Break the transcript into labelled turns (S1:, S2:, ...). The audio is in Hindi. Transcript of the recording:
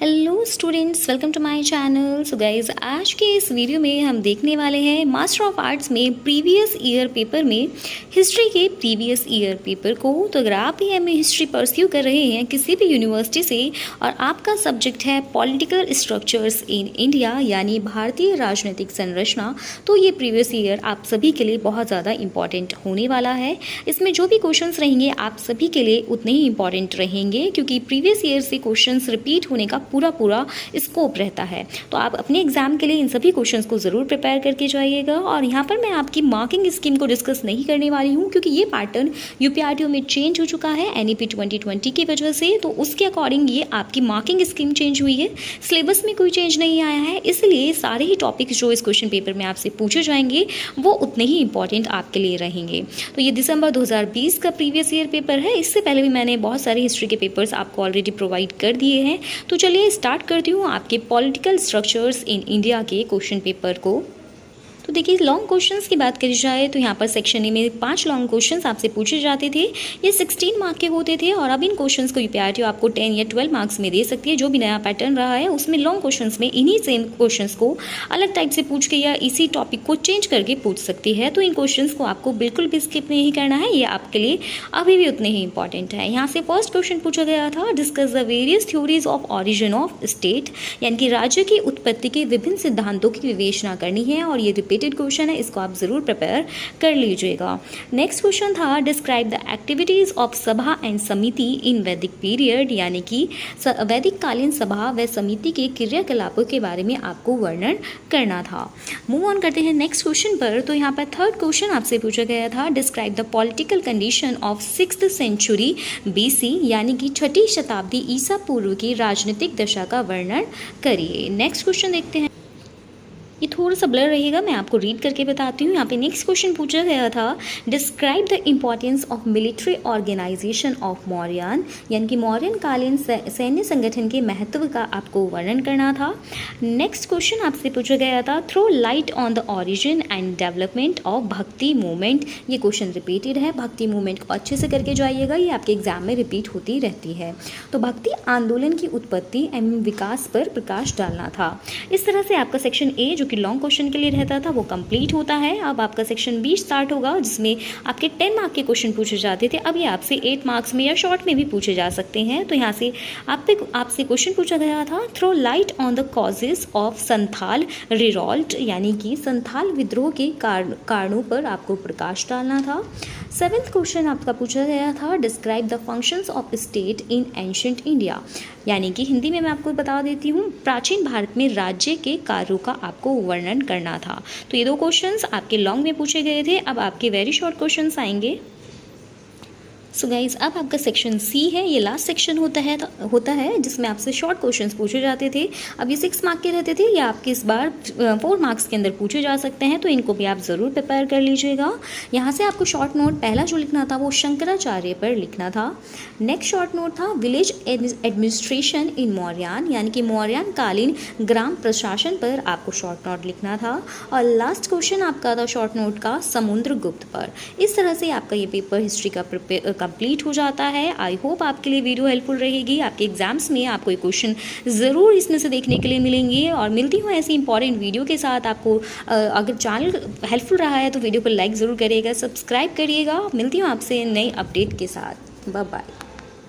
S1: Hello students, welcome to my channel. So guys, आज के इस वीडियो में हम देखने वाले हैं मास्टर ऑफ आर्ट्स में प्रीवियस ईयर पेपर में हिस्ट्री के प्रीवियस ईयर पेपर को। तो अगर आप भी एमए हिस्ट्री परस्यू कर रहे हैं किसी भी यूनिवर्सिटी से और आपका सब्जेक्ट है पॉलिटिकल स्ट्रक्चर्स इन इंडिया यानी भारतीय राजनीतिक संरचना, तो ये प्रीवियस ईयर आप सभी के लिए बहुत ज़्यादा इंपॉर्टेंट होने वाला है। इसमें जो भी क्वेश्चंस रहेंगे आप सभी के लिए उतने ही इंपॉर्टेंट रहेंगे, क्योंकि प्रीवियस ईयर से क्वेश्चंस रिपीट होने का पूरा स्कोप रहता है। तो आप अपने एग्जाम के लिए इन सभी क्वेश्चंस को ज़रूर प्रिपेयर करके जाइएगा। और यहाँ पर मैं आपकी मार्किंग स्कीम को डिस्कस नहीं करने वाली हूँ, क्योंकि ये पैटर्न यूपीआरटीओ में चेंज हो चुका है एनईपी 2020 की वजह से। तो उसके अकॉर्डिंग ये आपकी मार्किंग स्कीम चेंज हुई है, सिलेबस में कोई चेंज नहीं आया है। इसलिए सारे ही टॉपिक्स जो इस क्वेश्चन पेपर में आपसे पूछे जाएंगे वो उतने ही इंपॉर्टेंट आपके लिए रहेंगे। तो ये दिसंबर 2020 का प्रीवियस ईयर पेपर है। इससे पहले भी मैंने बहुत सारे हिस्ट्री के पेपर्स आपको ऑलरेडी प्रोवाइड कर दिए हैं। तो चलिए स्टार्ट करती हूँ आपके पॉलिटिकल स्ट्रक्चर्स इन इंडिया के क्वेश्चन पेपर को। तो देखिए, लॉन्ग क्वेश्चंस की बात करी जाए तो यहाँ पर सेक्शन ए में 5 लॉन्ग क्वेश्चंस आपसे पूछे जाते थे। ये 16 मार्क के होते थे और अब इन क्वेश्चंस को यूपीआरटीओ आपको 10 या 12 मार्क्स में दे सकती है। जो भी नया पैटर्न रहा है उसमें लॉन्ग क्वेश्चंस में इन्हीं सेम क्वेश्चंस को अलग टाइप से पूछ के या इसी टॉपिक को चेंज करके पूछ सकती है। तो इन क्वेश्चंस को आपको बिल्कुल भी स्किप नहीं करना है, ये आपके लिए अभी भी उतने ही इंपॉर्टेंट है। यहाँ से फर्स्ट क्वेश्चन पूछा गया था, discuss the various theories of origin of state, यानी कि राज्य की उत्पत्ति के विभिन्न सिद्धांतों की विवेचना करनी है। और ये रिपीटेड क्वेश्चन है, इसको आप जरूर प्रिपेयर कर लीजिएगा। नेक्स्ट क्वेश्चन था, डिस्क्राइब द एक्टिविटीज ऑफ सभा एंड समिति इन वैदिक पीरियड, यानी कि वैदिक कालीन सभा व समिति के क्रियाकलापों के बारे में आपको वर्णन करना था। मूव ऑन करते हैं नेक्स्ट क्वेश्चन पर। तो यहाँ पर थर्ड क्वेश्चन आपसे पूछा गया था, describe the political condition of 6th century BC, यानी कि 6ठी शताब्दी ईसा पूर्व की राजनीतिक दशा का वर्णन करिए। नेक्स्ट क्वेश्चन देखते हैं। ये थोड़ा सा ब्लर रहेगा, मैं आपको रीड करके बताती हूँ। यहाँ पे नेक्स्ट क्वेश्चन पूछा गया था, describe the importance of military organization of Mauryan, यानी कि मौर्यन कालीन सैन्य संगठन के महत्व का आपको वर्णन करना था। नेक्स्ट क्वेश्चन आपसे पूछा गया था, throw light on the origin and development of Bhakti movement. ये क्वेश्चन रिपीटेड है, भक्ति मूवमेंट को अच्छे से करके जाइएगा, ये आपके एग्जाम में रिपीट होती रहती है। तो भक्ति आंदोलन की उत्पत्ति एवं विकास पर प्रकाश डालना था। इस तरह से आपका सेक्शन ए जो कि लॉन्ग क्वेश्चन के लिए रहता था वो कंप्लीट होता है। अब आपका सेक्शन बी स्टार्ट होगा, जिसमें आपके 10 मार्क के क्वेश्चन पूछे जाते थे। अब ये आपसे 8 मार्क्स में या शॉर्ट में भी पूछे जा सकते हैं। तो यहाँ से आपसे क्वेश्चन पूछा गया था, throw light on the causes of Santhal revolt, यानी कि संथाल विद्रोह के कारणों पर आपको प्रकाश डालना था। 7th क्वेश्चन आपका पूछा गया था, describe the functions of state in ancient India, यानी कि हिंदी में मैं आपको बता देती हूँ, प्राचीन भारत में राज्य के कार्यों का आपको वर्णन करना था। तो ये 2 क्वेश्चंस आपके लॉन्ग में पूछे गए थे। अब आपके वेरी शॉर्ट क्वेश्चंस आएंगे। सो गाइज, अब आपका सेक्शन सी है, ये लास्ट सेक्शन होता है जिसमें आपसे शॉर्ट क्वेश्चंस पूछे जाते थे। अब ये 6 मार्क के रहते थे, ये आपके इस बार 4 मार्क्स के अंदर पूछे जा सकते हैं। तो इनको भी आप ज़रूर प्रिपेयर कर लीजिएगा। यहाँ से आपको शॉर्ट नोट पहला जो लिखना था वो शंकराचार्य पर लिखना था। नेक्स्ट शॉर्ट नोट था, विलेज एडमिनिस्ट्रेशन इन मौर्यन, यानी कि मौर्यन कालीन ग्राम प्रशासन पर आपको शॉर्ट नोट लिखना था। और लास्ट क्वेश्चन आपका था शॉर्ट नोट का समुद्रगुप्त पर। इस तरह से आपका ये पेपर हिस्ट्री का कंप्लीट हो जाता है। आई होप आपके लिए वीडियो हेल्पफुल रहेगी। आपके एग्जाम्स में आपको ये क्वेश्चन ज़रूर इसमें से देखने के लिए मिलेंगे। और मिलती हूँ ऐसी इंपॉर्टेंट वीडियो के साथ। आपको अगर चैनल हेल्पफुल रहा है तो वीडियो को लाइक ज़रूर करिएगा, सब्सक्राइब करिएगा। मिलती हूँ आपसे नई अपडेट के साथ। Bye bye.